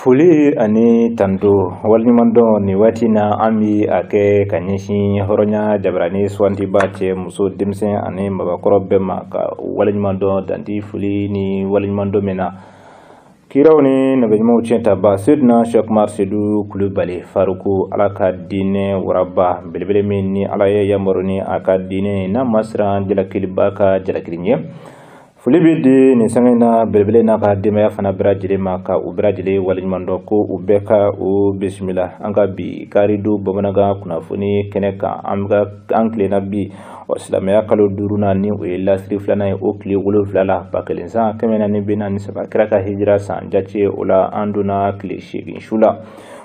Fuli ani tanto waliɲumandɔn ni waati na an bi a kɛ ka ɲɛsin hɔrɔnya jabarani suwantiba cɛ muso denmisɛn ani mabakɔrɔ bɛɛ ma ka waliɲumandɔn danti foli ni waliɲumandɔn min na kiraw ni nabiɲumanw tiɲɛtaba Seydina Cheick Oumar Seydou Coulibaly Faruku ala ka diinɛ waraba belebele min ni ala ye yamaru ni a ka diinɛ n'a ma siran jalakiliba ka jalakili ɲɛ. Foli bɛ di nin sanga in na belebele n'a ka denbaya fana bɛɛ lajɛlen ma ka u bɛɛ lajɛlen waliɲumandɔn ko u bɛɛ ka o bisimila. An ka bi karidu bamanankan kunnafoni kɛnɛ kan an tilenna bi silamɛya kalo 5nan ni o ye lasiri 2nan ye o tile 7 la 1443 kira ka hijira san jace o la an donna tile 8 su la.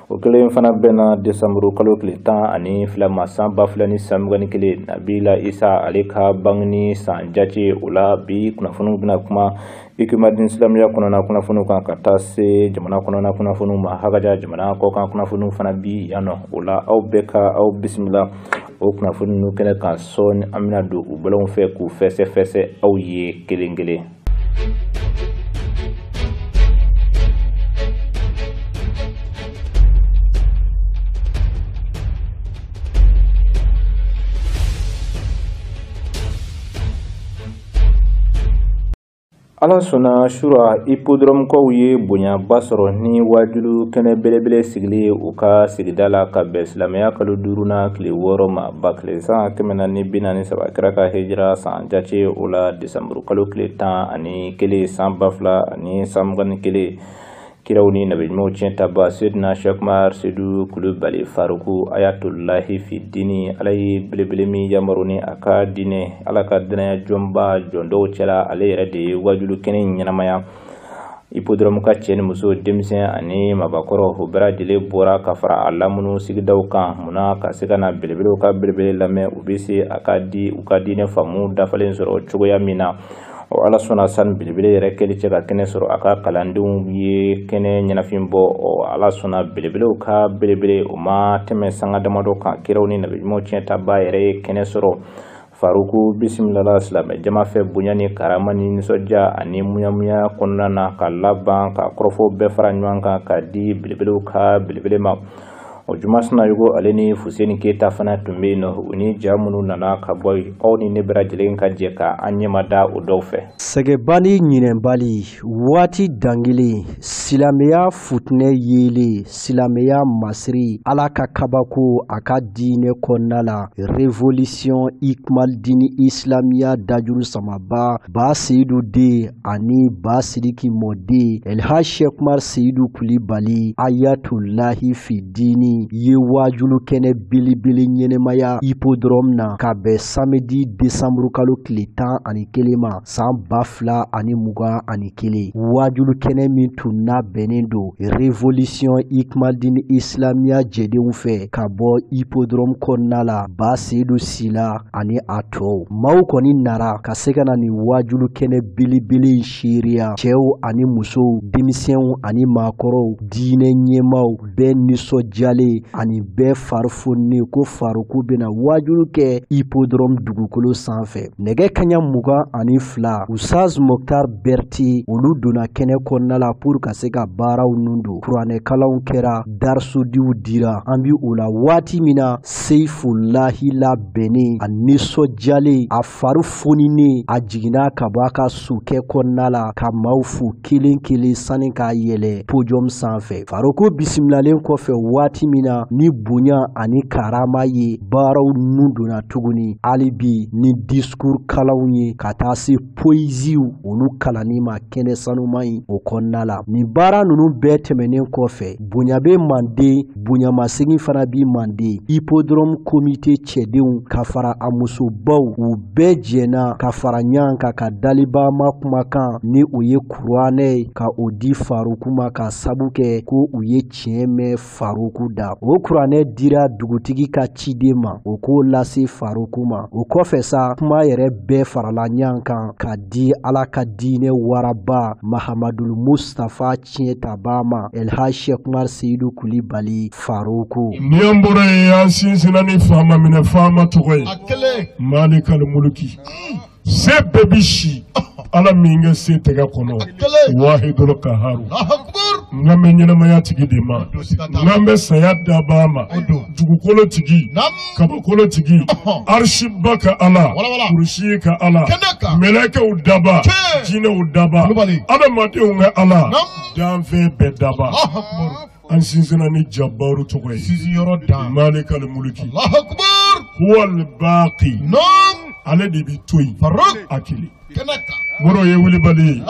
O kelen fana bɛnna desanburu kalo tile 12 ma san 2021 Nabila Isa ale ka bangeni san jace o la bi kunnafoniw bɛna kuma Ikimadin Silamɛya kɔnɔna kunnafoniw kan ka taa se jamana kɔnɔna kunnafoniw ma hakaja jamana kɔkan kunnafoniw fana bi yan nɔ o la aw bɛɛ ka aw bisimila o kunnafoni ninnu kɛnɛ kan sɔɔni an bɛna don u bɛlɛnw fɛ k'u fɛsɛ aw ye kelen kelen. Ala sɔnna sura hippodrome kow ye bonyaba sɔrɔ ni wajulu kɛnɛ belebele sigili u ka sigida la ka bɛn silamɛya kalo 5nan tile 6 ma baklesan 443 kira ka hijira san jace o la desanburu kalo tile 11 san 2021 kiraw ni nabiɲumanw tiɲɛtaba Seydina Cheick Oumar Seydou Coulibaly Faruku ayatullahi fi dini ala ye belebele min yamaru ni a ka diinɛ ala ka danaya jɔnba jɔndɔw cɛla ale yɛrɛ de ye wajulu kɛnɛ ɲɛnamaya. Hippodrome ka cɛ ni muso denmisɛn ani mabakɔrɔ o bɛɛ lajɛlen bɔra ka fara a lamunu sigidaw kan munna ka se ka na belebelew ka belebele lamɛn u bɛ se a ka di u ka diinɛ faamu dafalen sɔrɔ cogoya min na. Ala sɔnna sani belebele yɛrɛ kɛli cɛ ka kɛnɛ sɔrɔ a ka kalandenw ye kɛnɛ ɲɛnafin bɔ ala sɔnna belebelew ka belebele o ma tɛmɛ sanga damadɔ kan kiraw ni nabiɲumanw tiɲɛtaba yɛrɛ ye kɛnɛ sɔrɔ. Faruku bisimilala silamɛ jama fɛ bonya ni karama ni nisɔndiya ani muɲamuɲa kɔnɔna na ka laban ka kɔrɔfɔ bɛɛ fara ɲɔgɔn kan ka di belebelew ka belebele ma. O juma sinayogo ale ni Fuseni Keyita fana tun bɛ yen nɔ u ni ja minnu nana ka bɔ aw ni ne bɛɛ lajɛlen ka jɛ ka an ɲɛmada o dɔw fɛ. Sɛgɛbali ɲinɛbali waati dangelen silamɛya futinɛ yelen silamɛya masiri ala ka kabako a ka diinɛ kɔnɔna la révolution Ikimadin Islamiya dajuru samaba ba Seydou den ani ba Sidiki mɔden Elhaji Cheick Oumar Seydou Coulibaly ayatullahi fi dini ye wajulu kɛnɛ belebele ɲɛnɛmaya hippodrome na ka bɛn samedi desanburu kalo tile 11 ma san 2021 wajulu kɛnɛ min tun na bɛnnen do révolution Ikimadin Islamiya jɛdenw fɛ ka bɔ hippodrome kɔnɔna la ba Seydou Sila ani a tɔw maaw kɔni nara ka se ka na ni wajulu kɛnɛ belebele seereya cɛw ani musow denmisɛnw ani maakɔrɔw diinɛ ɲɛmaw bɛɛ nisɔndiyalen ani bɛɛ farifoninen ko Faruku bena wajulu kɛ hippodrome dugukolo sanfɛ nɛgɛ kaɲa 22 Usaz Mokhtar Berti olu donna kɛnɛ kɔnɔna la pour ka se ka baaraw nun don kuranɛkalanw kɛra darsudiw dira an bi o la waati min na Seifulahi labɛnnen a nisɔndiyalen a farifoninen a jiginna ka bɔ a ka sokɛ kɔnɔna la ka maaw fo kelen kelen sani k'a yɛlɛ podium sanfɛ Faruku bisimilalen kɔfɛ waati min na ni bonya ani karama ye baaraw nun donna tuguni hali bi ni discours kalanw ye ka taa se poésiw olu kalanni ma kɛnɛ sanuman in o kɔnɔna la nin baara ninnu bɛɛ tɛmɛnen kɔfɛ bonya bɛ Manden bonyamasegin fana bi Manden hippodrome comité cɛdenw ka fara a musobaw u bɛɛ jɛna ka fara ɲɔgɔn kan ka dalibama kumakan ni o ye kuranɛ ka o di Faruku ma ka sabu kɛ ko u ye tiɲɛ mɛn Faruku da o kuranɛ dira dugutigi ka ciden ma o k'o lase Faruku ma o kɔfɛ sa kuma yɛrɛ bɛɛ farala ɲɔgɔn kan ka di ala ka diinɛ waraba Mahamadul Mustafa tiɲɛtaba ma Elhaji Cheick Oumar Seydou Coulibaly Faruku. Ni an bɔra yen an sinsinna ni faama minɛ faama tɔgɔ ye Malikal Muluki se bɛɛ bi si ala min kɛ se tɛgɛ kɔnɔ Wahidul Kaharu Ngambe ɲɛnamaya tigi de ma. Ngambe saya daba ma. Dugukolo tigi. Kabakolo tigi. Arshiba ka Ala. Kurusi ka Ala. Mɛlɛkɛw daba. Jinɛw daba. Adamadenw ka Ala. Danfɛn bɛɛ daba. An sinsinna ni Jabaru tɔgɔ ye. Malikal mulki. Huwal baqi. Ale de bi to yen. Akili. Moro ye wulibali ye.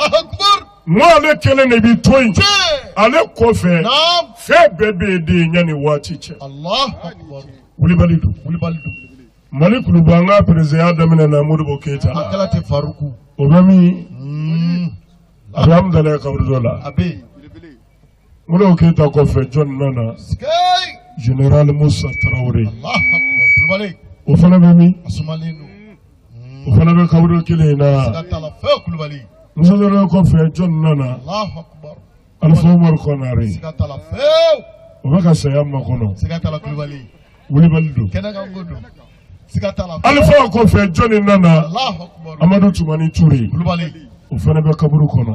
Ale kelen de bi to yen. Ale kɔfɛ fɛn bɛɛ bɛ de ɲani waati cɛ. Wulibali don. Mali kuluba an ka président daminɛ na Modibo Keyita. O bɛ min? Alhamdulilayi kaburu dɔ la. Modibo Keyita kɔfɛ jɔn nana? Général Musa Traoré. O fana bɛ min? O fana bɛ kaburu kelen na. Musa Traoré kɔfɛ jɔn nana? Alpha Umar Konare. O bɛ ka saya makɔnɔ. Wulibali don. Alpha kɔfɛ jɔn nana? Amadu Tumani Ture. O fana bɛ kaburu kɔnɔ.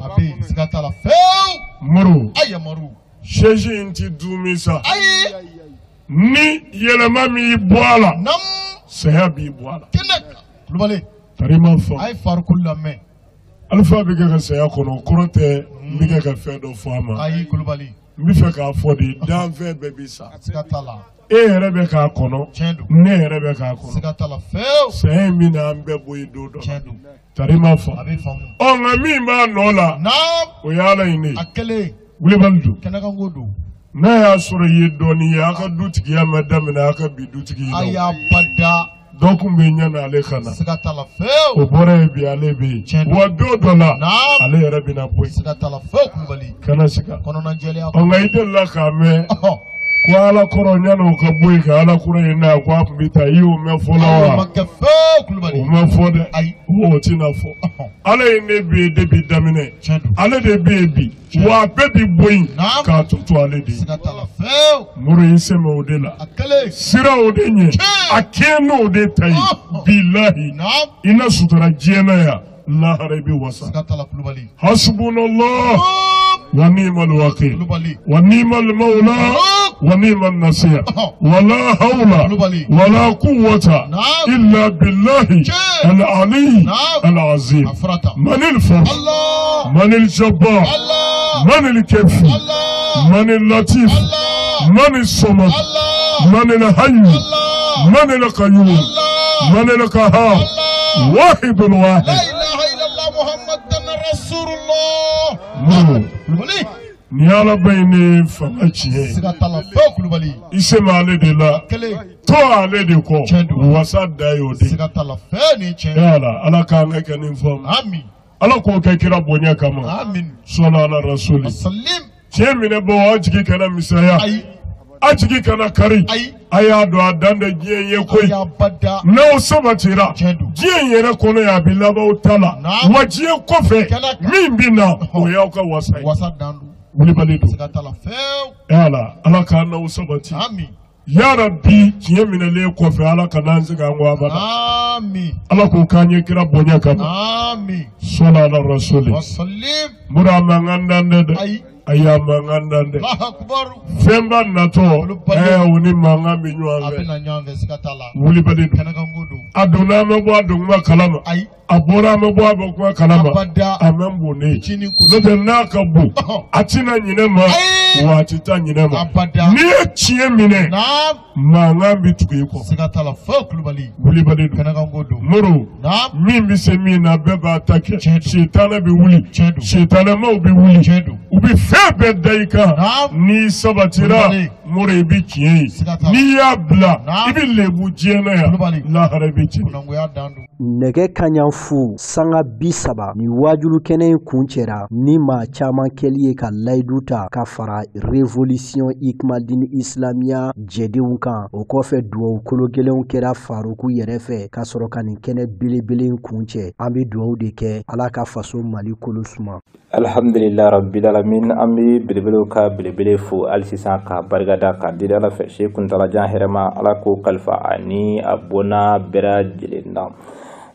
Moro. Seji in ti dumi sa. Ni yɛlɛma min bɔ a la. Saya b'i bɔ a la. Tarima fɔ. Alpha bɛ kɛ ka saya kɔnɔ kɔrɔ tɛ n bɛ kɛ ka fɛn dɔ fɔ a ma. N bɛ fɛ k'a fɔ de danfɛn bɛɛ bɛ sa. E yɛrɛ bɛ k'a kɔnɔ, ne yɛrɛ bɛ k'a kɔnɔ. Saya in bɛ na an bɛɛ bɔ yen don dɔ. Tarima fɔ. Nka min b'a nɔ la, o ye Ala in de. Wulibali don. N'a y'a sɔrɔ i ye dɔɔnin ye, a ka dutigiya ma daminɛ a ka bi dutigi la. Dɔw kun bɛ ɲani ale ka na. O bɔra yen bi ale bɛ yen. Wa don dɔ la, ale yɛrɛ bɛna bɔ yen. Kana siga. Nka i delila k'a mɛn ko Ala kɔrɔ ɲani o ka bɔ yen ka Ala kɔrɔ yen na ko a kun bɛ taa i y'o mɛn fɔlɔ wa? O ma fɔ dɛ. O tɛna fɔ. Ala ye ne bɛ yen depuis daminɛ. Ale de bɛ yen bi. Wa bɛɛ bi bɔ yen k'a tɔ to ale de ye. Moro y'i sɛmɛ o de la. Sira o de ɲɛ. A kɛ n'o de ta ye. Bilahi. I na sutura diɲɛ na yan. Lahara i bɛ wasa. Hasbunallah. Wa ni'mal wakil. Wa ni'mal mawla. Wa ni'mal nasir. Wala hawla. Wala quwwata. Illa billahi. Al-ali. Al-azim. Man al-fard. Man al-jabbar. Man al-kafi. Man al-latif. Man al-samad. Man al-hayy. Man al-qayyum. Man al-qahhar. واحد واحد. لا إله إلا الله محمد رسول الله. Ni Ala bayini fanga tiɲɛ. Isema ale de la. To ale de kɔ. Wasa da y'o de. Yala Ala k'an ka kɛ nin faamu. Ala k'o kɛ kira bonya kama. Sɔla ala rasuli. Tiɲɛ minɛ bɔ a jigi kana misaya. A jigi kana kari. A y'a dɔn a dan de diɲɛ ye koyi. N'aw sabatira diɲɛ yɛrɛ kɔnɔ yan a bɛ laban ta la. Wa diɲɛ kɔfɛ min bɛ na o y'aw ka wasa ye. Wulibali don. Yala Ala k'an n'aw sabati. Yara bi tiɲɛ minɛlen kɔfɛ Ala ka n'an sigi an kɔ abada. Ala k'o k'an ye kira bonya kama. Sɔla ala rasuli. Mura a mankan dan dɛ. A y'a mankan dan dɛ. Fɛn b'a natɔ o ni mankan bɛ ɲɔgɔn fɛ. Wulibali don. A donna an bɛ bɔ a dɔnkuma kalama. A bɔra an bɛ bɔ a bɔkuma kalama. A mɛ bonnen. N'o tɛ n'a ka bon a tɛna ɲinɛ ma wa a tɛ taa ɲinɛ ma. N'i ye tiɲɛ minɛ mankan bɛ tugu i kɔ. Wulibali don. Moro min bɛ se min na bɛɛ b'a ta kɛ. Sitana bɛ wuli. Sitanamaw bɛ wuli. U bɛ fɛn bɛɛ da i kan. N'i sabatira Moro i bɛ tiɲɛ ye. N'i y'a bila i bɛ lebu diɲɛ na yan. Lahara i bɛ tiɲɛ. Nɛgɛ kanɲɛ fu sanga 30 ni wajulu kɛnɛ in kun cɛra ni maa caman kɛli ye ka layidu ta ka fara révolution Hikmadine Islamiya jɛdenw kan. O kɔfɛ duwawu kolo gɛlɛnw kɛra Faruku yɛrɛ fɛ ka sɔrɔ ka nin kɛnɛ belebele in kun cɛ. An bɛ duwawu de kɛ Ala ka faso Mali kolo suma. Alhamdulillah rabbil alamin. An bɛ belebelew ka belebele fo hali sisan ka barikada ka deli Ala fɛ Sheikh kuntalajan hɛrɛma Ala ko kalifa ani a bɔnna bɛɛ lajɛlen na.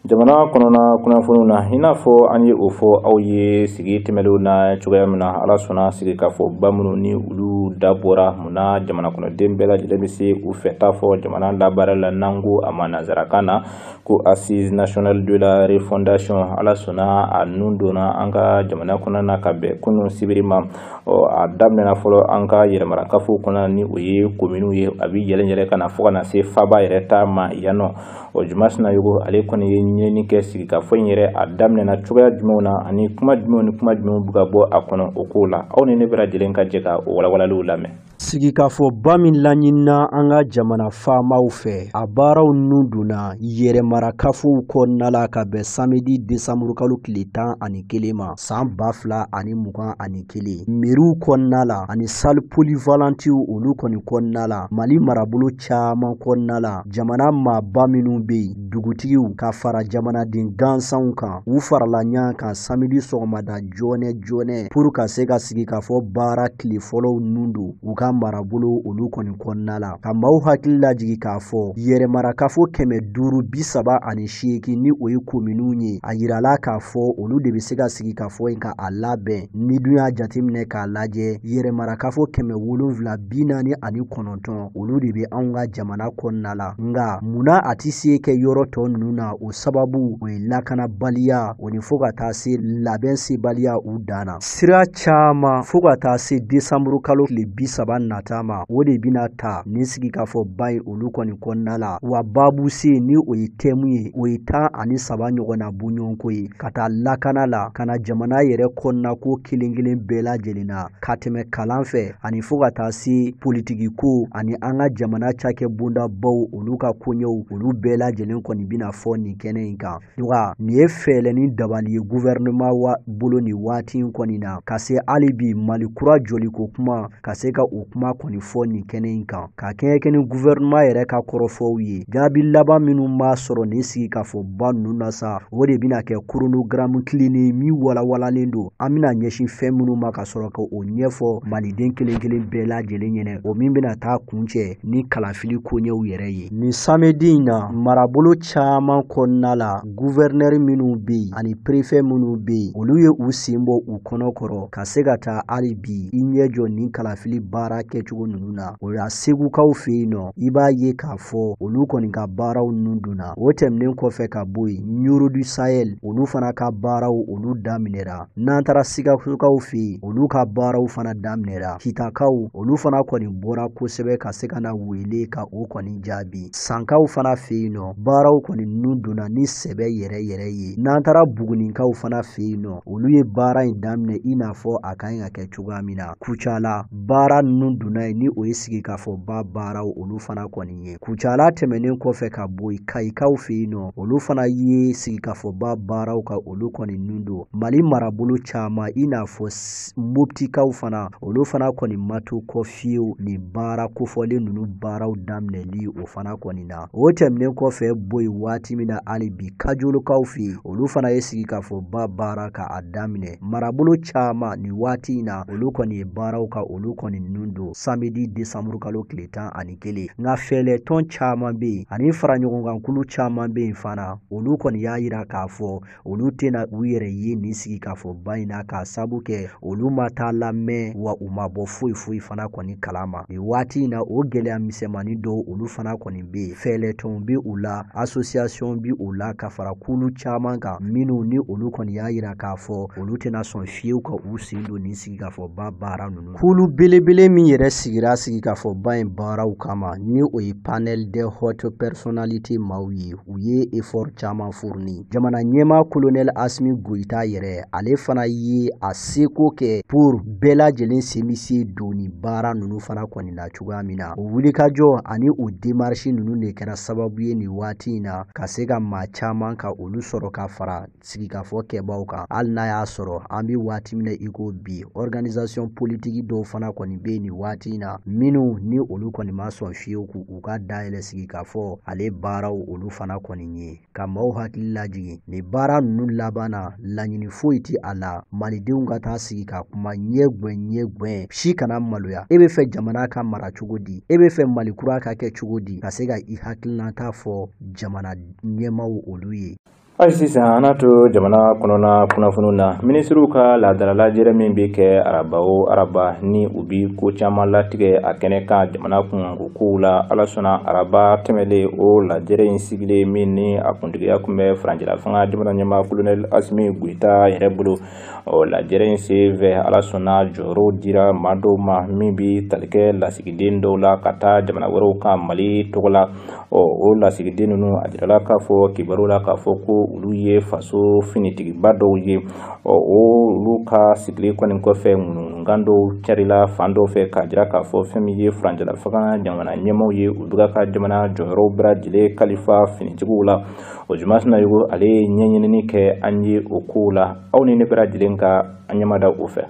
jamana kɔnɔna kunnafoniw na i n'a fɔ an ye o fɔ aw ye sigi tɛmɛlenw na cogoya min na ala sɔnna sigi ka fɔ ba minnu ni olu dabɔra munna jamana kɔnɔden bɛɛ lajɛlen bɛ se u fɛ t'a fɔ jamana labaara la n'an ko a ma nanzarakan na ko assise nationale de la refondation ala sɔnna a nun donna an ka jamana kɔnɔna ka bɛn kunun sibiri ma a daminɛna fɔlɔ an ka yɛrɛmarakafo kɔnɔna ni o ye kominiw ye a bɛ yɛlɛ ka na fɔ ka na se faba yɛrɛ ta ma yan nɔ o juma sinayogo ale kɔni ye ɲinini kɛ sigi ka fɔ in yɛrɛ a daminɛna cogoya jumɛnw na ani kuma jumɛnw bɛ ka bɔ a kɔnɔ o ko la aw ni ne bɛɛ lajɛlen ka jɛ ka o walawalaliw lamɛn. Sigikafɔba min laɲinina an ka jamana faamaw fɛ a baaraw nun donna yɛrɛmarakafow kɔnɔna la ka bɛn samedi décembre kalo tile 11 ma san 2021 meriw kɔnɔna la ani salle polyvalentiw olu kɔni kɔnɔna la Mali marabolo caman kɔnɔna la jamana maaba minnu bɛ yen dugutigiw ka fara jamanaden gansanw kan u farala ɲɔgɔn kan samedi sɔgɔmada joonɛ pour ka se ka sigikafɔ baara tile fɔlɔw nun don u ka marabolo olu kɔni kɔnɔna la ka maaw hakili lajigi k'a fɔ yɛrɛmarakafo 538 ni o ye kominiw ye a yirala k'a fɔ olu de bɛ se ka sigikafɔ in ka a labɛn ni dun y'a jateminɛ k'a lajɛ yɛrɛmarakafo 749 olu de bɛ anw ka jamana kɔnɔna la nka munna a tɛ se kɛ yɔrɔ tɔ ninnu na o sababu o ye lakanabaliya o ni fo ka taa se labɛn sebaliya u danna sira caman fo ka taa se décembre kalo tile 30 nata ma o de bina ta ni sigikafɔ ba ye olu kɔni kɔnɔna la wa babu se ni o ye tɛmu ye o ye 13 ɲɔgɔnna buɲɔgɔnko ye ka taa lakana la ka na jamana yɛrɛ kɔnɔna ko kelen bɛɛ lajɛlen na ka tɛmɛ kalan fɛ ani fo ka taa se politiki ko ani an ka jamana cakɛ bondabaw olu ka koɲɛw olu bɛɛ lajɛlen kɔni bina fɔ nin kɛnɛ in kan nka nin ye fɛɛlɛ ni dabali ye gouvernement bolo ni waati in kɔni na ka se hali bi Mali kura jɔliko kuma ka se ka o kuma kɔni fɔ nin kɛnɛ in kan ka kɛɲɛ ni gouvernement yɛrɛ ka kɔrɔfɔw ye jaabi laban minnu b'a sɔrɔ nin sigikafɔba ninnu na sa o de bina kɛ chronogramme tilennen min walawalalen don an bina ɲɛsin fɛn minnu ma ka sɔrɔ ka o ɲɛfɔ maliden kelen bɛɛ lajɛlen ɲɛnɛ o min bina taa kuncɛ ni kalafili koɲɛw yɛrɛ ye nin samedi in na marabolo caman kɔnɔna la gouverneur minnu bɛ yen ani préfet minnu bɛ yen olu ye u sen bɔ u kɔnɔkɔrɔ ka se ka taa hali bi i ɲɛ jɔ nin kalafili baara kɛcogo ninnu na o y'a segukaw fɛ yen nɔ i b'a ye k'a fɔ olu kɔni ka baaraw nun donna o tɛmɛnen kɔfɛ ka bɔ yen Euro du Sahel olu fana ka baaraw olu daminɛra n'an taara sigakaw fɛ yen olu ka baaraw fana daminɛra kitakaw olu fana kɔni bɔra kosɛbɛ ka se ka na wele ka o kɔni jaabi sankaw fana fɛ yen nɔ baaraw kɔni nun donna ni sɛbɛ yɛrɛ ye n'an taara bugunikaw fana fɛ yen nɔ olu ye baara in daminɛ i n'a fɔ a kan ka kɛ cogoya min na Kucala baara ninnu donna ye ni o ye sigikafɔba baaraw olu fana kɔni ye Kucala tɛmɛnen kɔfɛ ka bɔ yen Kayikaw fɛ yen nɔ olu fana ye sigikafɔba baaraw ka olu kɔni nun don Mali marabolo caman i n'a fɔ Moptikaw fana olu fana kɔni ma to kɔ fiyewu nin baara kofɔlen ninnu baaraw daminɛli o fana kɔni na o tɛmɛnen kɔfɛ bɔ yen waati min na hali bi Kajolokaw fɛ yen olu fana ye sigikafɔba baara ka a daminɛ marabolo caman nin waati in na olu kɔni ye baaraw ka olu kɔni nun don samedi décembre kalo tile 11 nka fɛɛlɛtɔn caman bɛ yen ani faraɲɔgɔnkankulu caman bɛ yen fana olu kɔni y'a yira k'a fɔ olu tɛna u yɛrɛ ye nin sigikafɔba in na k'a sabu kɛ olu ma taa lamɛn wa u ma bɔ foyi fana kɔni kalama nin waati in na o gɛlɛya misɛnmanin dɔw olu fana kɔni bɛ yen fɛɛlɛtɔn bɛ u la association bɛ u la ka fara kulu caman kan minnu ni olu kɔni y'a yira k'a fɔ olu tɛna sɔn fiyewu ka u sen don nin sigikafɔba baara ninnu kulu belebele min yɛrɛ sigira sigikafɔba in baaraw kama ni o ye panel de haute personnalité maaw ye u ye effort caman fourni jamana ɲɛmaa colonel Asimi Goyita yɛrɛ ale fana ye a seko kɛ pour bɛɛ lajɛlen sen bɛ se don nin baara ninnu fana kɔni na cogoya min na o wulikajɔ ani o démarche ninnu de kɛra sababu ye nin waati in na ka se ka maa caman ka olu sɔrɔ ka fara sigikafɔ kɛbaaw kan hali n'a y'a sɔrɔ an bɛ waati min na i ko bi organisation politique dɔw fana kɔni bɛ nin waati in na minnu ni olu kɔni ma sɔn fiyewu k'u ka dayɛlɛ sigikafɔ ale baaraw olu fana kɔni ye ka maaw hakili lajigi nin baara ninnu laban na laɲini foyi tɛ a la malidenw ka taa sigi ka kuma ɲɛ si kana maloya e bɛ fɛ jamana ka mara cogo di e bɛ fɛ malikura ka kɛ cogo di ka se ka i hakilinata fɔ jamana ɲɛmaaw olu ye sisan an to jamana kɔnɔna kunnafoniw na minisiriw ka laadala lajɛrɛ min bɛ kɛ araba o araba ni u bi ko caman latigɛ a kɛnɛ kan jamana kunkanko kow la ala sɔnna araba tɛmɛlen o lajɛrɛ in sigilen min ni a kuntigiya kun bɛ faranjila fanga jamana ɲɛmaa kolonɛli asimi goyita yɛrɛ bolo lajɛrɛ in senfɛ ala sɔnna jɔyɔrɔw dira maa dɔw ma min bi tali kɛ lasigiden dɔw la ka taa jamana wɛrɛw kan mali tɔgɔ la o lasigiden ninnu a jirala k'a fɔ kibaru la k'a fɔ ko olu ye faso finitigiba dɔw ye olu ka sigili kɔni kɔfɛ ŋunuŋan dɔw carila fan dɔw fɛ k'a jira k'a fɔ fɛn min ye faranjila fanga jamana ɲɛmaw ye u bɛ ka jamana jɔyɔrɔw bɛɛ lajɛlen kalifa finitigiw la o jumasina yugu ale ye ɲɛɲinini kɛ an ye o kow la aw ni ne bɛɛ lajɛlen ka an ɲɛmada o fɛ.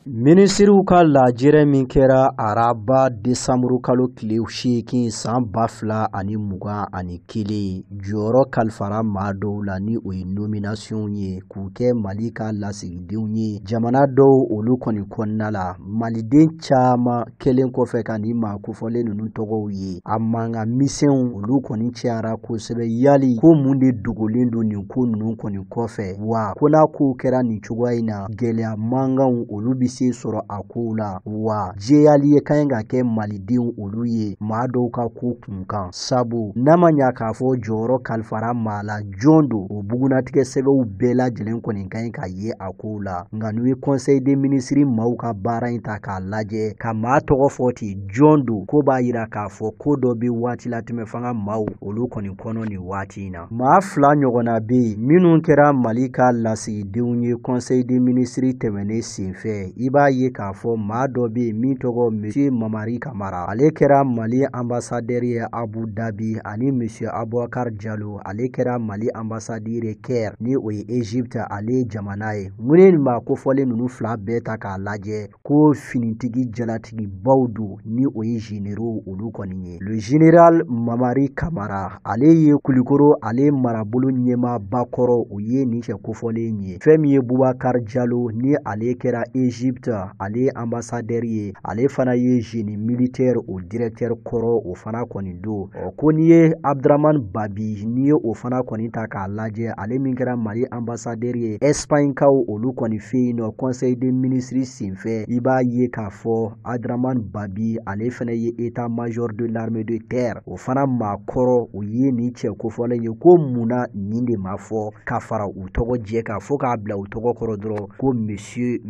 Minisiriw ka lajɛrɛ min kɛra araba desanburu kalo tile 8 san 2021 jɔyɔrɔ kalifara maa dɔw la ni o ye nomination ye k'u kɛ Mali ka lasigidenw ye jamana dɔw olu kɔni kɔnɔna la maliden caman kelen kɔfɛ ka ni maa kofɔlen ninnu tɔgɔw ye a mankan misɛnw olu kɔni cayara kosɛbɛ yali ko mun de dogolen don nin ko ninnu kɔni kɔfɛ wa ko n'a ko kɛra nin cogoya in na gɛlɛya mankanw olu bi se sɔrɔ a kow la wa jɛyali ye kan ka kɛ malidenw olu ye maa dɔw ka ko kunkan sabu n'a ma ɲa k'a fɔ jɔyɔrɔ kalifara maa la jɔn don o bugunatigɛ sɛbɛnw bɛɛ lajɛlen kɔni kan ka ye a kow la nka n'u ye conseil des ministres maaw ka baara in ta k'a lajɛ ka maa tɔgɔ fɔ ten jɔn don ko b'a yira k'a fɔ ko dɔ bɛ waati la tɛmɛ fanga maaw olu kɔni kɔnɔ nin waati in na maa fila ɲɔgɔnna bɛ yen minnu kɛra Mali ka lasigidenw ye conseil des ministres tɛmɛnen senfɛ i b'a ye k'a fɔ maa dɔ bɛ yen min tɔgɔ monsieur Mamari Kamara ale kɛra Mali ambassadeur ye Abu Dhabi ani monsieur Aboubacar Diallo ale kɛra Mali ambassadeur ye Caire ni o ye Egypte ale jamana ye mun ye nin maa kofɔlen ninnu fila bɛɛ ta k'a lajɛ ko finitigi jalatigi baw don ni o ye généraux olu kɔni ye le général Mamari Kamara ale ye Kulikoro ale marabolo ɲɛmaaba kɔrɔ o ye nin cɛ kofɔlen ye fɛn min ye Boubacar Diallo ni ale kɛra Egypte ale ambassadeur ye ale fana ye génie militaire o directeur kɔrɔ o fana kɔni don ko ni ye Abdraman Babi ni ye o fana kɔni ta k'a lajɛ ale min kɛra Mali ambassadeur ye Espagne kaw olu kɔni fɛ yen nɔ conseil des ministres senfɛ i b'a ye k'a fɔ Abdraman Babi ale fana ye état major de l'armée de terre o fana maa kɔrɔ o ye nin cɛ kofɔlen ye ko munna nin de ma fɔ ka fara u tɔgɔ jɛ ka fɔ k'a bila u tɔgɔ kɔrɔ dɔrɔn ko monsieur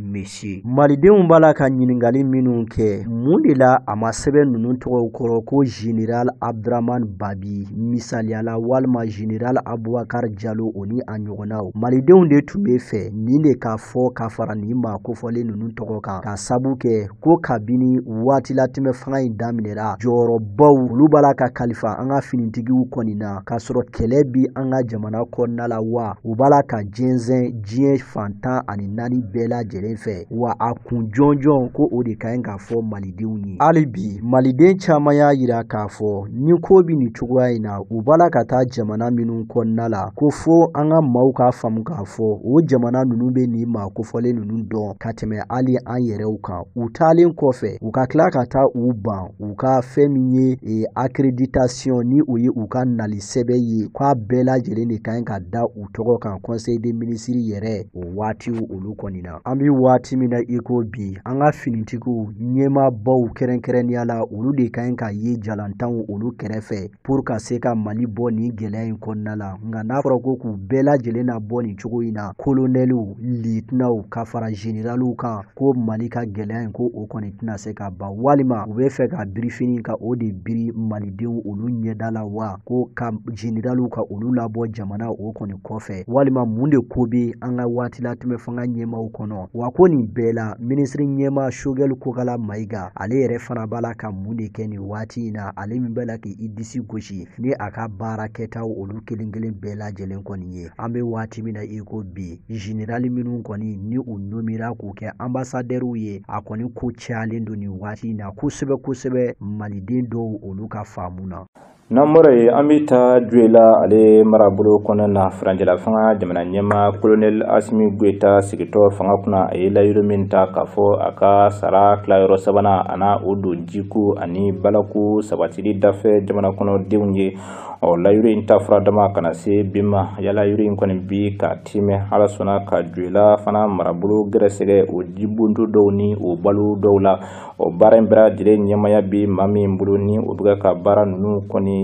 malidenw b'a la ka ɲiningali minnu kɛ mun de la a ma sɛbɛn ninnu tɔgɔw kɔrɔ ko général Abdraman Babi misaliyala walima général Aboubacar Diallo o ni a ɲɔgɔnnaw malidenw de tun bɛ fɛ nin de ka fɔ ka fara nin maa kofɔlen ninnu tɔgɔ kan ka sabu kɛ ko kabini waati la tɛmɛ fanga in daminɛra jɔyɔrɔbaw olu b'a la ka kalifa an ka finitigiw kɔni na k'a sɔrɔ kɛlɛ bi an ka jamana kɔnɔna la wa u b'a la ka jɛnsɛn diɲɛ fantan ani 4 bɛɛ lajɛlen fɛ wa a kun jɔnjɔn ko o de ka ɲi k'a fɔ malidenw ye hali bi maliden caman y'a yira k'a fɔ ni ko bi nin cogoya in na u b'a la ka taa jamana minnu kɔnɔna la ko fo an ka maaw k'a faamu k'a fɔ o jamana ninnu bɛ nin maa kofɔlen ninnu dɔn ka tɛmɛ hali an yɛrɛw kan u taalen kɔfɛ u ka tila ka taa u ban u ka fɛn min ye accréditation ni o ye u ka nali sɛbɛn ye k'a bɛɛ lajɛlen de ka ɲi ka da u tɔgɔ kan conseil des ministres yɛrɛ o waatiw olu kɔni na an bɛ waati min na i ko bi an ka finitigiw ɲɛmaabaw kɛrɛnkɛrɛnnenya la olu de ka ɲi ka ye jalantanw olu kɛrɛfɛ pour ka se ka Mali bɔ nin gɛlɛya in kɔnɔna la nka n'a fɔra ko k'u bɛɛ lajɛlen na bɔ nin cogo in na kolonɛliw lieutenants ka fara généraux kan ko Mali ka gɛlɛya in ko o kɔni tɛna se ka ban walima u bɛ fɛ ka birifinin ka o de biri malidenw olu ɲɛda la wa ko ka généraux ka olu labɔ jamana o kɔni kɔfɛ walima mun de ko bɛ an ka waati la tɛmɛ fanga ɲɛmaaw kɔnɔ wa ko nin bɛɛ la ministre ɲɛmaa Choguel Kokala Maïga ale yɛrɛ fana b'a la ka mun de kɛ nin waati in na ale min bɛ la k'i disi gosi ni a ka baara kɛtaw olu kelen kelen bɛɛ lajɛlen kɔni ye an bɛ waati min na i ko bi général minnu kɔni ni u nomira k'u kɛ ambassadeurs ye a kɔni ko cayalen don nin waati in na kosɛbɛ kosɛbɛ maliden dɔw olu ka faamu na Namore Amita Juela ale marabolo kona na franjala fanga jamana nyema Colonel Asimi Goita Sigito fanga kuna ayela yuruminta kafo aka sara klayoro sabana ana udu jiku ani balaku sabatili dafe jamana kono diwnye o la yuri inta fradama kana se bima yala yuri inkoni bi ka time hala sona ka Juela fana marabolo gresege o jibundu downi o balu dowla o barembra dire nyema ya bi mami mbuluni o buga ka bara nunu koni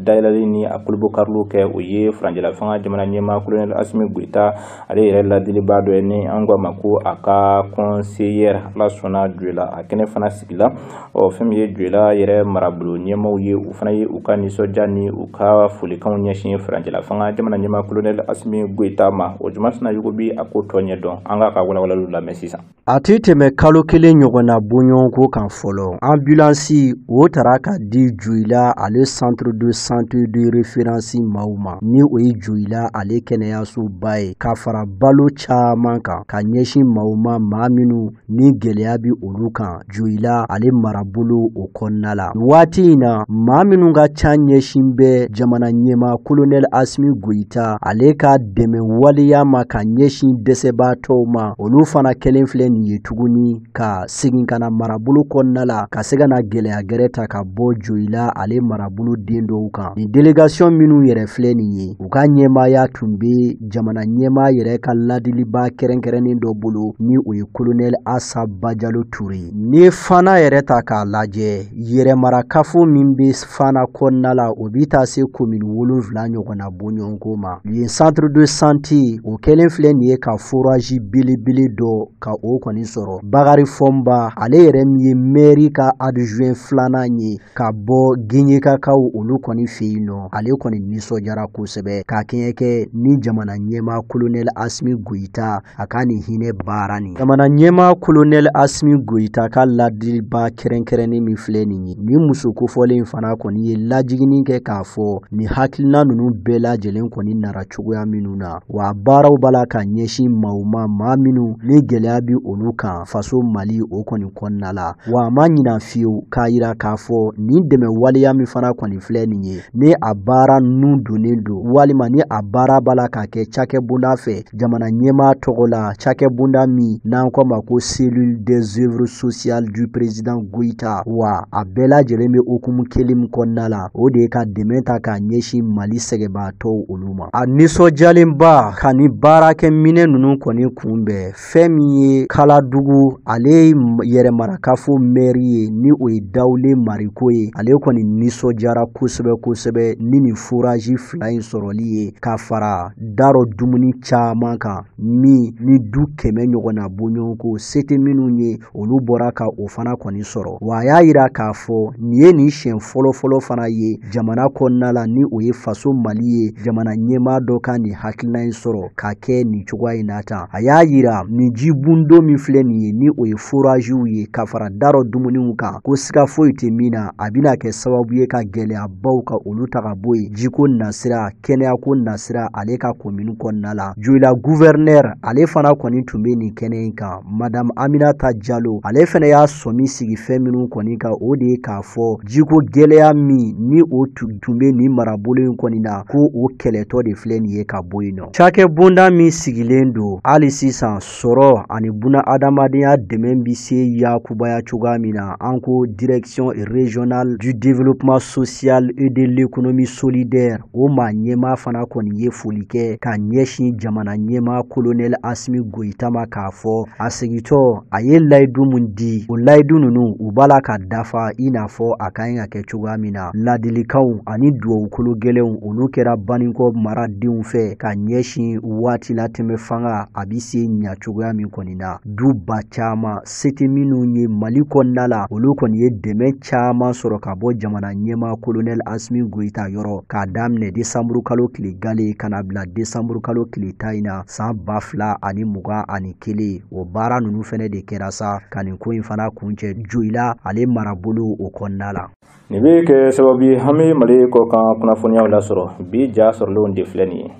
dailali ni akulubu karlu ke uye franjala fanga jamana nyema Colonel Asimi Goita ale yere la diliba do ni angwa mako aka conseiller la sona Juela akene fana sigila o femiye Juela yere marabulu nyema uye ufana ye ukani sojani uka fulikan nyeshin franjala fanga jamana nyema Colonel Asimi Goita ma o jumasna yugobi akotonye don anga ka wala wala la mesisa atite me kalo kele nyogona bunyon ko kan folo ambulance o taraka di Juela ale centre de santé de référence Mauma ni oyi Juela ale keneyasu bae ka fara balo caman kan ka ɲɛsin Mauma maaminu ni gɛlɛya bi olu kan Juela ale marabolo o kɔnɔna la waati in na maaminu ka ca ɲɛsin bɛ jamana ɲɛma Colonel Asimi Goita ale ka dɛmɛ waliya ma ka ɲɛsin dɛsɛbaatɔw ma olu fana kelen filɛ nin ye tuguni ka segin kana marabolo kɔnɔna la ka se ka na gɛlɛya gɛrɛ ta ka bɔ Juela ale marabolo den dɔw kan ni délégation minnu yɛrɛ filɛ nin ye u ka ɲɛmaaya tun bɛ jamana ɲɛmaa yɛrɛ ka ladiliba kɛrɛnkɛrɛnnen dɔ bolo ni o ye Colonel Assa Bajalo Touré ni fana yɛrɛ ta k'a lajɛ yɛrɛmarakafo min bɛ fana kɔnɔna la o bi taa se commune 7 ɲɔgɔnna bɔɲɔgɔnko ma yen centre de santé o kɛlen filɛ nin ye ka forage belebele dɔ ka o kɔni sɔrɔ Bakari Fɔnba ale yɛrɛ min ye mairie ka adjoint filanan ye ka bɔ Giɲekakaw olu kɔni fɛ yen nɔ ale kɔni nisɔndiyara kosɛbɛ ka kɛɲɛ kɛ ni jamana ɲɛmaa Colonel Asimi Goita a ka nin hinɛ baara nin jamana ɲɛmaa Colonel Asimi Goita ka ladiliba kɛrɛnkɛrɛnnen min filɛ nin ye ni muso kofɔlen fana kɔni ye lajiginin kɛ k'a fɔ ni hakilina ninnu bɛɛ lajɛlen kɔni nara cogoya minnu na wa baaraw bala ka ɲɛsin Mauma maa minnu ni gɛlɛya bi olu kan faso Mali o kɔni kɔnɔna la wa a ma ɲina fiyewu k'a yira k'a fɔ ni dɛmɛ waliya min fana kɔni filɛ nin ye ni a baara nun donnen don walima ni a baara bala ka kɛ cakɛbonda fɛ jamana ɲɛmaa tɔgɔ la cakɛbonda min n'an kɔ ma ko cellule des œuvres sociales du président Goita wa a bɛɛ lajɛlen bɛ okumu kelen min kɔnɔna la o de ye ka dɛmɛ ta k'a ɲɛsin Mali sɛgɛbaatɔw olu ma a nisɔndiyalenba ka ni baarakɛ minɛ ninnu kɔni kunbɛn fɛn min ye Kaladugu ale yɛrɛmarakafo maire ye ni o ye Dawule Mariko ye ale kɔni nisɔndiyara kosɛbɛ kosɛbɛ ni nin forage fila in sɔrɔli ye ka fara darɔ dumuni caman kan min ni du 100 ɲɔgɔnna bɔɲɔgɔnko se tɛ minnu ye olu bɔra ka o fana kɔni sɔrɔ wa a y'a yira k'a fɔ nin ye nin siɲɛ fɔlɔfɔlɔ fana ye jamana kɔnɔna la ni o ye faso Mali ye jamana ɲɛmaa dɔ ka nin hakilina in sɔrɔ ka kɛ nin cogoya in na tan a y'a yira nin jibundo min filɛ nin ye ni o ye foragew ye ka fara darɔ dumuniw kan ko siga foyi tɛ min na a bɛna kɛ sababu ye ka gɛlɛyabaw ka olu ta ka bɔ yen jiko nasira kɛnɛyako nasira ale ka commune kɔnɔna la Juela gouverneur ale fana kɔni tun bɛ nin kɛnɛ in kan Madame Aminata Diallo ale fana y'a sɔmi sigi fɛn minnu kɔni kan o de ye k'a fɔ jiko gɛlɛya min ni o tun bɛ nin marabolo in kɔni na ko o kɛlɛtɔ de filɛ nin ye ka bɔ yen nɔ cakɛbonda min sigilen don hali sisan sɔrɔ ani buna adamadenya dɛmɛ bi se yakubaya cogoya min na an ko direction régionale du développement social et de l'économie solidaire o maa ɲɛmaa fana kɔni ye foli kɛ ka ɲɛsin jamana ɲɛmaa Colonel Asimi Goita ma k'a fɔ a segitɔ a ye layidu mun di o layidu ninnu u b'a la ka dafa i n'a fɔ a ka ɲi ka kɛ cogoya min na ladilikanw ani duwawukolo gɛlɛnw olu kɛra Banikɔ maradenw fɛ ka ɲɛsin waati la tɛmɛ fanga a bi se ɲa cogoya min kɔni na duba caman se tɛ minnu ye Mali kɔnɔna la olu kɔni ye dɛmɛ caman sɔrɔ ka bɔ jamana ɲɛmaa Colonel Asimi Goita yɔrɔ k'a daminɛ décembre kalo tile gale ka na bila décembre kalo tile 10 in na san 2021 o baara ninnu fɛnɛ de kɛra sa ka nin ko in fana kuncɛ Juela ale marabolo o kɔnɔna la nin bɛ kɛ sababu ye an bɛ Mali kɔ kan kunnafoniyaw lasɔrɔ bi ja sɔrɔlenw de filɛ nin ye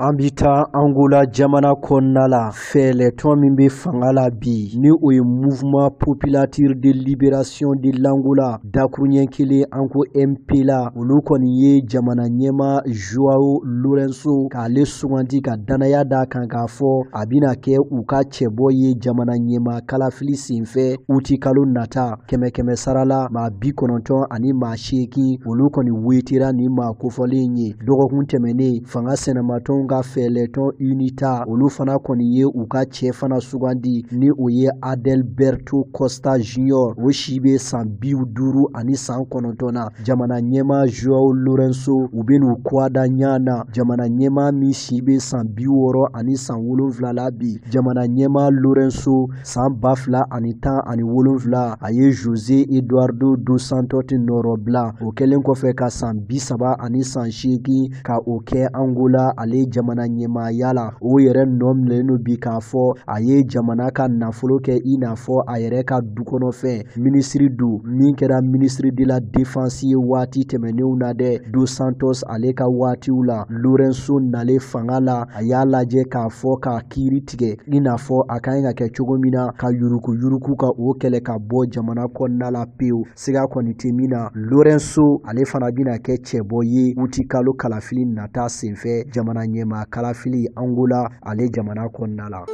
Ambita Angola jamana konnala fele tomimbe fangala bi ni oye mouvement populaire de libération de l'Angola dakrunyen kele anko MP la olu kɔni ye jamana ɲɛma Joao Lourenço k'ale sugandi ka danaya da kan k'a fɔ a bina kɛ u ka cɛbɔ ye jamana ɲɛma kalafili senfɛ uti kalo nata kɛmɛ sarala maa 90 ani maa 8 olu kɔni wetira ni maa kofɔlen ye dɔgɔkun tɛmɛnen fanga sɛnɛmatɔnw ka fɛlɛtɔn UNITA olu fana kɔni ye u ka cɛ fana sugandi ni o ye Adelberto Costa Junior o si be san 50 ani san 9 na jamana ɲɛma Joao Lourenço u ben'u kwada ɲana jamana ɲɛma min si be san 60 ani san 7 la bi jamana ɲɛma Lourenço san 2017 a ye José Eduardo dos Santos nɔrɔbila o kɛlen kɔfɛ ka san 30 ani san 8 ka o kɛ Angola ale jamana ɲɛmaaya la o yɛrɛ nɔminɛlen no bi k'a fɔ a ye jamana ka nafolo kɛ i n'a fɔ a yɛrɛ ka dukɔnɔfɛn ministre do min kɛra ministre de la défense ye waati tɛmɛnenw na dɛ dos Santos ale ka waatiw la Lourenço nale fanga la a y'a lajɛ k'a fɔ ka kiiri tigɛ i n'a fɔ a kan ka kɛ cogo min na ka yuruku ka o kɛlɛ ka bɔ jamana kɔnɔna la pewu siga kɔni tɛ min na Lourenço ale fana bina kɛ cɛbɔ ye uti kalo kalafili nata senfɛ jamana ɲɛma kalafili Angola ale jamana kɔnɔna la.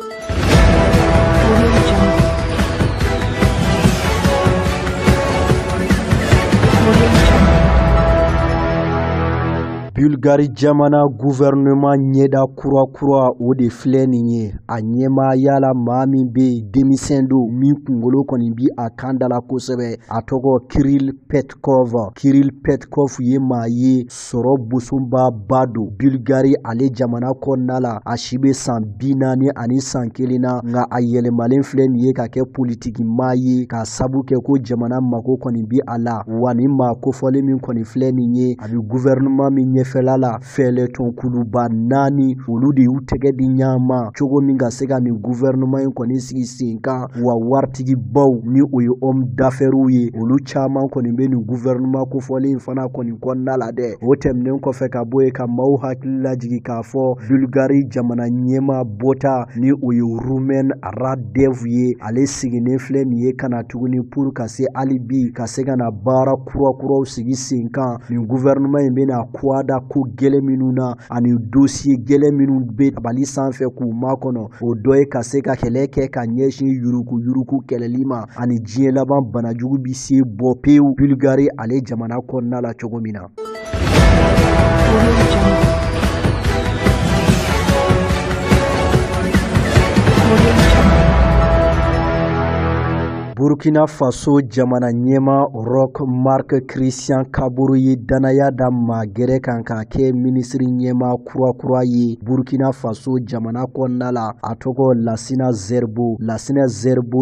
Bulgarie jamana gouvernement ɲɛda kura o de filɛ nin ye a ɲɛmaaya la maa min be denmisɛn do min kunkolo kɔni bi a kan dala kosɛbɛ a tɔgɔ Kirill Petkov ye maa ye sɔrɔ bosonba ba do Bulgarie ale jamana kɔnɔna la a si be san 40 ani san 1 na nka a yɛlɛmalen filɛ nin ye ka kɛ politiki maa ye ka sabu kɛ ko jamana mako kɔni bi a la wa ni maa kofɔlen min kɔni filɛ nin ye a bi gouvernement min ɲɛfɛla la fɛlɛtɔn kuluba 4 olu de y'u tɛgɛ di ɲama cogo min ka se ka nin gouvernement in kɔni sigi sen kan wa waritigi baw ni o ye homme d'affaires ye olu caman kɔni be nin gouvernement kofɔlen fana kɔni kɔnɔna la dɛ o tɛmɛnen kɔfɛ ka bɔ ye ka maaw hakili lajigi k'a fɔ Bulgarie jamana ɲɛma bɔta ni o ye Rumen Radev ye ale sigilen filɛ nin ye kana tuguni pour ka se hali bi ka se ka na baara kuraw sigi sen kan nin gouvernement in bena kwada ko gɛlɛn minnu na ani dossier gɛlɛn minnu be tabali sanfɛ k'u makɔnɔ o dɔ ye ka se ka kɛlɛ kɛ ka ɲɛsin yuruku kɛlɛli ma ani diɲɛ laban banajugu bi se bɔ pewu Bulgarie ale jamana kɔnɔna la cogo min na. Burkina Faso jamana ɲɛma Roch Marc Christian Kabore ye danaya da maa gɛrɛ kan ka kɛ ministre ɲɛma kura ye Burkina Faso jamana kɔnɔna la a tɔgɔ Lassina Zerbo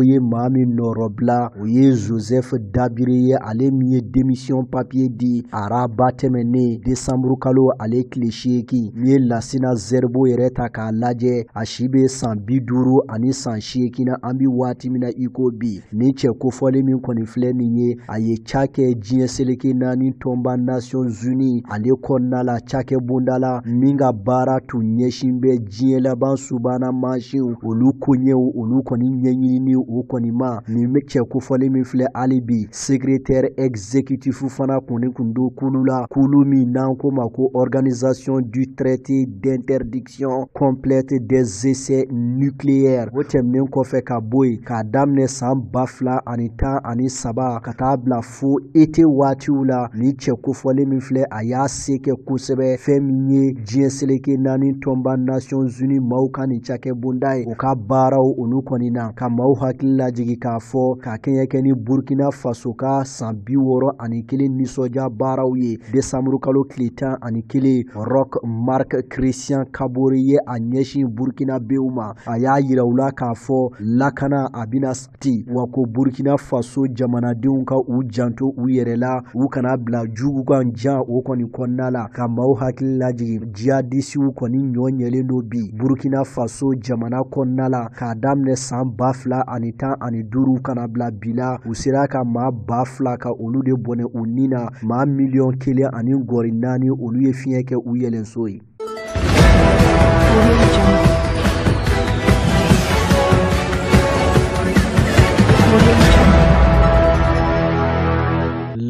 ye maa min nɔrɔbila o ye Joseph Dabire ye ale min ye démission papier di araba tɛmɛnen décembre kalo ale tile 8 ni ye Lassina Zerbo yɛrɛ ta k'a lajɛ a si be san 50 ani san 8 na an bi waati min na iko bi ni cɛ kofɔlen min kɔni filɛ nin ye a ye ca kɛ diɲɛ seleke 4 tɔnba Nations Unies ale kɔnɔna la cakɛ bonda la min ka baara tun ɲɛsin bɛ diɲɛ laban subana mansinw olu koɲɛw olu kɔni ɲɛɲinini o kɔni ma nin cɛ kofɔlen min filɛ hali bi secrétaire exécutif fana kɔni kun do kulu la kulu min n'an ko ma ko organisation du traité d'interdiction complète des essais nucléaires o tɛmɛnen kɔfɛ ka bɔ yen k'a daminɛ san 2013 ka taa bila fo été waatiw la ni cɛ kofɔlen min filɛ a y'a se kɛ kosɛbɛ fɛn min ye diɲɛ seleke 4 tɔnba Nations Unies maaw ka nin cakɛ bonda ye o ka baaraw olu kɔni na ka maaw hakili lajigi k'a fɔ ka kɛɲɛ kɛ ni Burkina Faso ka san 61 nisɔndiya baaraw ye décembre kalo tile 11 Roch Marc Christian Kabore ye a ɲɛsin Burkina bew ma a y'a yira u la k'a fɔ lakana a bina sati wa ko Burkina Faso jamanadenw ka u janto u yɛrɛ la u kana bila jugu kan jan o kɔni kɔnɔna la ka maaw hakili lajigi jihadisiw kɔni ɲɔɲɛlen do bi Burkina Faso jamana kɔnɔna la k'a daminɛ san 2015 kana bila bi la u sera ka maa 2000 ka olu de bɔnɛ u ni na maa 1,4 olu ye fiɲɛ kɛ u yɛlɛnso ye.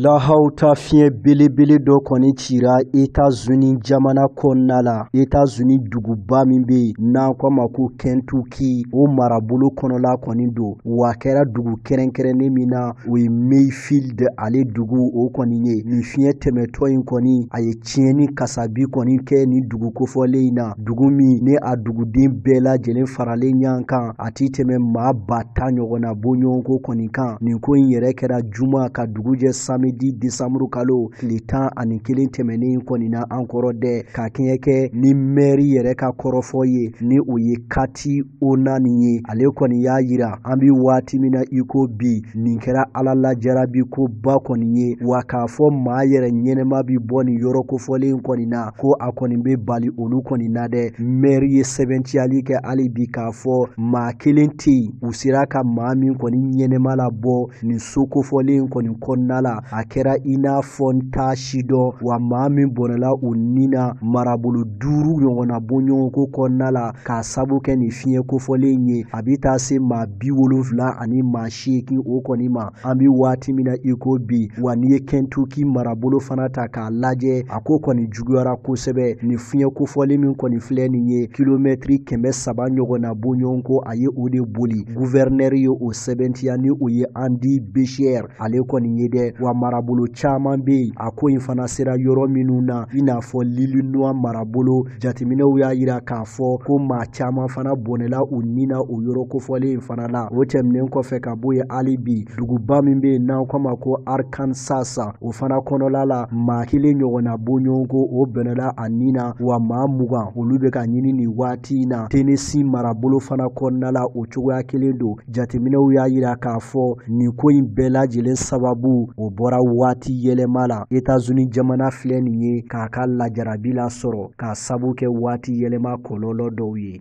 Lahauta fiɲɛ belebele dɔ kɔni cira États-Unis jamana kɔnɔna la. États-Unis duguba min bɛ yen n'an ko ma ko Kentucky, o marabolo kɔnɔla kɔni don. Wa kɛra dugu kɛrɛnkɛrɛnnen min na o ye Mayfield ale dugu o kɔni ye. Nin fiɲɛ tɛmɛtɔ in kɔni a ye tiɲɛni kasabi kɔni kɛ nin dugu kofɔlen in na. Dugu min ne a duguden bɛɛ lajɛlen faralen ɲɔgɔn kan a ti tɛmɛ maa 10,000 ɲɔgɔnna bɔ ɲɔgɔn ko kɔni kan. Nin ko in yɛrɛ kɛra juma ka dugu jɛ samedi décembre kalo tile 11 tɛmɛnen kɔni na an kɔrɔ dɛ ka kɛɲɛ kɛ ni maire yɛrɛ ka kɔrɔfɔ ye ni o ye Kati Onani ye. Ale kɔni y'a yira an bi waati min na iko bi nin kɛra ala lajarabi ko ba kɔni ye wa k'a fɔ maa yɛrɛ ɲɛnɛma bi bɔ nin yɔrɔ kofɔlen kɔni na ko a kɔni bɛ bali olu kɔni na dɛ. Maire ye sɛbɛntiyali kɛ hali bi k'a fɔ maa kelen tɛ yen u sera ka maa min kɔni ɲɛnɛma la bɔ nin so kofɔlen kɔni kɔnɔna la. A kɛra i n'a fɔ n t'a si dɔn wa maa min bɔnɛla u ni na marabolo 5 ɲɔgɔnna bɔ ɲɔgɔn ko kɔnɔna la k'a sabu kɛ nin fiɲɛ kofɔlen ye. A bi taa se maa 70 ani maa 8 o kɔni ma. An bi waati min na iko bi wa n'i ye Kentucky marabolo fana ta k'a lajɛ a ko kɔni juguyara kosɛbɛ. Nin fiɲɛ kofɔlen min kɔni filɛ nin ye kilomètre 300 ɲɔgɔnna bɔ ɲɔgɔn ko a ye o de boli. Gouverneur ye o sɛbɛntiya ni o ye Andy Beshear ale kɔni ye dɛ. Wa marabolo caman bɛ yen a ko in fana sera yɔrɔ minnu na i n'a fɔ l'Illinois marabolo jateminɛw y'a yira k'a fɔ ko maa caman fana bɔnɛla u ni na o yɔrɔ kofɔlen fana la. O tɛmɛnen kɔfɛ ka bɔ yen hali bi duguba min bɛ yen n'an ko ma ko Arkansas o fana kɔnɔla la maa 1 ɲɔgɔnna bɔ ɲɔgɔn ko o bɛnɛla a ni na wa maa 20 olu bɛ ka ɲini nin waati in na. Tennessee marabolo fana kɔnɔna la o cogoya kelen don. Jateminɛw y'a yira k'a fɔ nin ko in bɛɛ lajɛlen sababu o bɔra waati yɛlɛma la. États-Unis jamana filɛ nin ye k'a ka lajarabi la sɔrɔ k'a sabu kɛ waati yɛlɛma kɔlɔlɔ dɔw ye.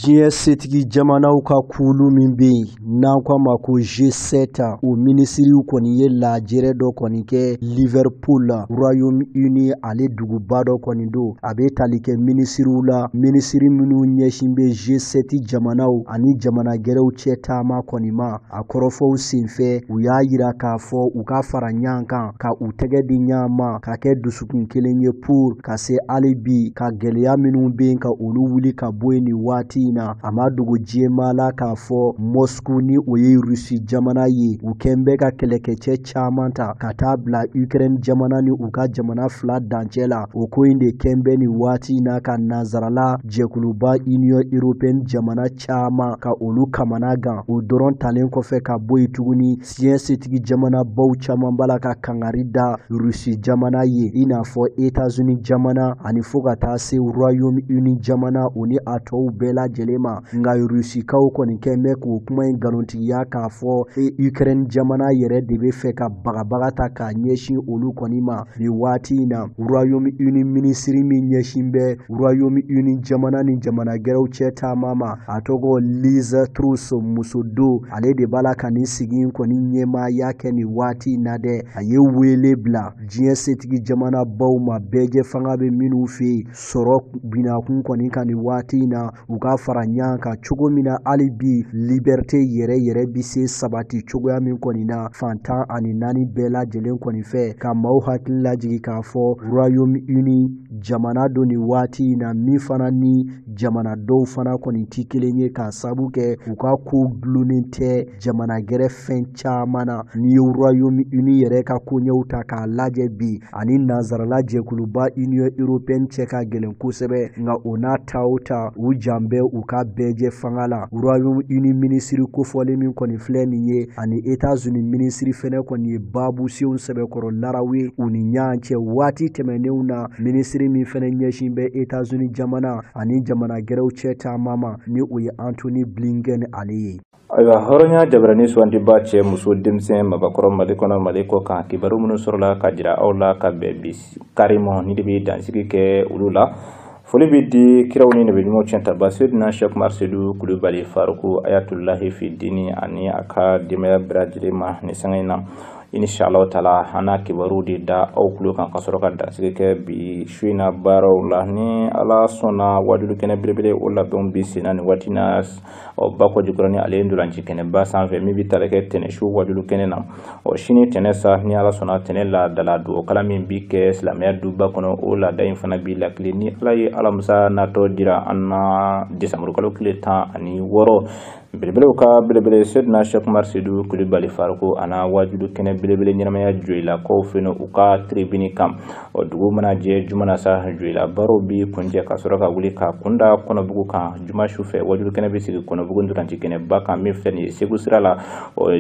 Diɲɛ setigi jamanaw ka kulu min bɛ yen n'an ko a ma ko G7 o minisiriw kɔni ye lajɛrɛ dɔ kɔni kɛ Liverpool la Royaume-Uni ale duguba dɔ kɔni don. A bɛ tali kɛ minisiriw la minisiri minnu ɲɛsin bɛ G7 jamanaw ani jamana gɛrɛw cɛ taama kɔni ma. A kɔrɔfɔw senfɛ u y'a yira k'a fɔ u ka fara ɲɔgɔn kan ka u tɛgɛ di ɲɔgɔn ma ka kɛ dusukun kelen ye pour ka se hali bi ka gɛlɛya minnu bɛ yen ka olu wuli ka bɔ yen nin waati in na. A ma dogo jɛma la k'a fɔ Moscou ni o ye Rusi jamana ye u kɛn bɛ ka kɛlɛkɛcɛ caman ta ka taa bila Ukraine jamana ni u ka jamana 2 dancɛ la. O ko in de kɛn bɛ nin waati in na ka nazarala jɛkuluba Union Européenne jamana caman ka olu kamana gan. O dɔrɔn talen kɔfɛ ka bɔ yen tuguni diɲɛ setigi jamana baw caman b'a la ka kangari da Rusi jamana ye i n'a fɔ États-Unis jamana ani fo ka taa se Royaume-Uni jamana o ni a tɔw bɛɛ lajɛlen ma. Nka Rusikaw kɔni kɛn bɛ k'o kuma in nkalontigiya k'a fɔ Ukraine jamana yɛrɛ de bɛ fɛ ka bagabaga ta k'a ɲɛsin olu kɔni ma nin waati in na. Royaume-Uni minisiri min ɲɛsin bɛ Royaume-Uni jamana ni jamana gɛrɛw cɛ taama ma a tɔgɔ Liz Truss muso do ale de b'a la ka nin sigi in kɔni ɲɛmaaya kɛ nin waati in na dɛ. A ye wele bila diɲɛ setigi jamana baw ma bɛɛjɛ fanga bɛ minnu fɛ yen sɔrɔ binakun kɔni ka nin waati in na u ka fara ɲɔgɔn kan cogo min na hali bi liberté yɛrɛ bi se sabati cogoya min kɔni na fantan ani 4 bɛɛ lajɛlen kɔni fɛ ka maaw hakili lajigi k'a fɔ Royaume-Uni jamana don nin waati in na min fana ni jamana dɔw fana kɔni ti kelen ye k'a sabu kɛ u ka ko gulonnen tɛ jamana gɛrɛ fɛn caman na. Ni ye Royaume-Uni yɛrɛ ka koɲɛw ta k'a lajɛ bi ani nazarala jɛkuluba Union Européenne cɛ ka gɛlɛn kosɛbɛ nka o n'a ta o ta u jan bɛ u ka bɛɛjɛ fanga la. Royaume-Uni minisiri kofɔlen min kɔni filɛ nin ye ani États-Unis minisiri fɛnɛ kɔni ye baabu senw sɛbɛkɔrɔ laraw ye u ni ɲɔgɔn cɛ waati tɛmɛnenw na. Minisiri min fɛnɛ ɲɛsin bɛ États-Unis jamana ani jamana gɛrɛw cɛ taama ma ni o ye Anthony Blinken ale ye. Ayiwa hɔrɔnya jabarani sugantiba cɛ muso denmisɛn mabakɔrɔ Mali kɔnɔ Mali kɔ kan kibaru minnu sɔrɔla ka jira aw la ka bɛn bi carrément ni de bɛ dansigi kɛ olu la foli bɛ di kiraw ni nabiɲumanw cɛntaba Seydina Cheikh Umar Seydou Kulibali Faruku Ayatullahi fi dini ani a ka denbaya bɛɛ lajɛlen ma ni sanga in na inshallah taala hana kibaru di da aw kulo kan ka sɔrɔ ka dansigi kɛ bi su in na baaraw la ni ala sɔnna wajulu kɛnɛ belebele o labɛnw bi senna ni waati na Bakɔ Jikɔrɔni ni ale ndolanci kɛnɛba sanfɛ min bi tali kɛ tɛnɛ su wajulu kɛnɛ na sini tɛnɛ sa ni ala sɔnna tɛnɛ la dala do kala min bi kɛ silamɛya duba kɔnɔ o laada in fana bi lakile ni ala ye alamisa natɔ dira an na desanburu kalo tile 16 belebelew ka belebele Seydina Cheikh Umar Seydou Kulibali Faruku ana wajulu kɛnɛ belebele ɲɛnamaya joyila kow fɛnɛ u ka tribune kan dugu mana jɛ jumana sa joyila baro bi kunjɛ ka sɔrɔ ka wuli ka kunda kɔnɔbugu kan juma su fɛ wajulu kɛnɛ bi sigi kɔnɔbugu ndolanci kɛnɛba kan min filɛ nin ye Segu sira la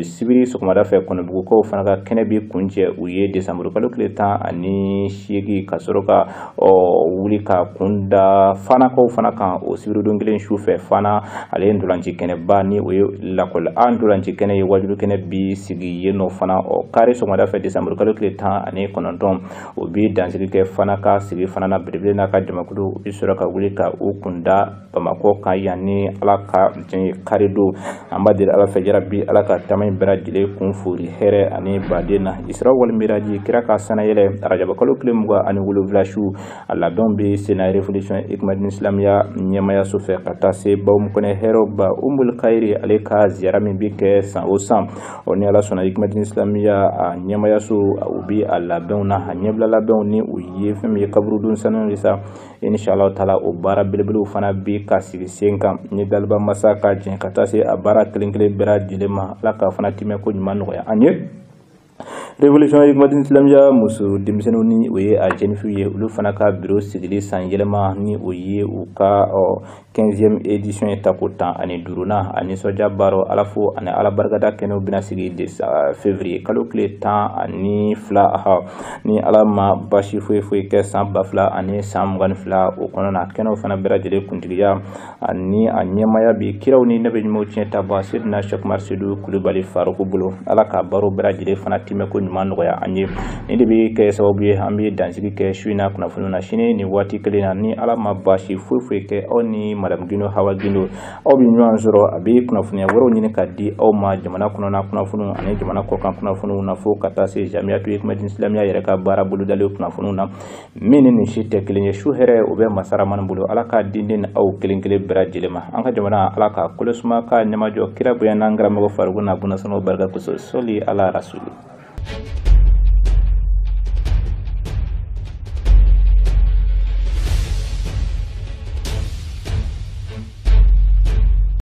sibiri sɔgɔmada fɛ kɔnɔbugu kow fana ka kɛnɛ bi kunjɛ u ye desanburu kalo tile 18 ka sɔrɔ ka wuli ka kunda fana kow fana kan o sibiri don kelen su fɛ fana ale ndolanci kɛnɛba ni o ye lakɔli an ndolanci kɛnɛ ye wajulu kɛnɛ bi sigi yen nɔ fana kari sɔgɔmada fɛ desanburu kalo tile 19 o bi dansigi kɛ fana ka sigi fana na belebele n'a ka jamakulu u bi sɔrɔ ka wuli ka u kunda Bamakɔ kan yan ni ala ka kari don an b'a deli ala fɛ yarabi ala ka taama in bɛɛ lajɛlen kun fori hɛrɛ ani baden na Isra wal Miraji kira ka sanayɛlɛ arajaba kalo tile 27 su a labɛnw bɛ Sena Révolution Hikmadine Islamiya ɲɛmayaso fɛ ka taa se Bawum kɔnɛ hɛrɛwba Umul Khairi ale ka ziyara min bi kɛ san o san ni ala sɔnna Hikmadine Islamiya a ɲɛmayaso u bi a labɛnw na a ɲɛbila labɛnw ni u ye fɛn min ye kaburudon sanu de sa inshallah taala o baara belebelew fana bi ka sigi sen kan ni daliba masa ka jɛn ka taa se a baara kelen kelen bɛɛ lajɛlen ma ala ka fana timɛ ko ɲuman nɔgɔya an ye Révolution Hikmadine Islamiya muso denmisɛnninw ni o ye a jɛnifiw ye olu fana ka bureau sigili san yɛlɛma ni o ye u ka 15e édition ye tako 15 a nisɔndiya baaraw ala fo ani ala barikada kɛnɛw bɛna sigi février kalo tile 12 ni ala ma basi foyi foyi kɛ san 2022 o kɔnɔ na kɛnɛw fana bɛɛ lajɛlen kuntigiya ani a ɲɛmaya bi kiraw ni nabi ɲumanw tiɲɛtaba Seydina Cheikh Umar Seydou Kulibali Faruku bolo ala ka baro bɛɛ lajɛlen fana timɛ ko ɲuman nɔgɔya an ye ni de bɛ kɛ sababu ye an bɛ dansigi kɛ su in na kunnafoniw na sini ni waati kelen na ni ala ma basi foyi foyi kɛ aw ni Madame Gindo Hawa Gindo aw bɛ ɲɔgɔn sɔrɔ a bɛ kunnafoniya wɛrɛw ɲini ka di aw ma jamana kɔnɔna kunnafoniw ani jamana kɔkan kunnafoniw na fo ka taa se Jamiyatu Hikmadine Islamiya yɛrɛ ka baara bolodalen kunnafoniw na min ni nin si tɛ kelen ye su hɛrɛ o bɛ masaramani bolo ala ka dinden aw kelen kelen bɛɛ lajɛlen ma an ka jamana ala ka kolosuma ka ɲɛmajɔ kira bonya n'an karamɔgɔ Faruku n'a bunasɔnw barika kosɔn sɔli ala rasuli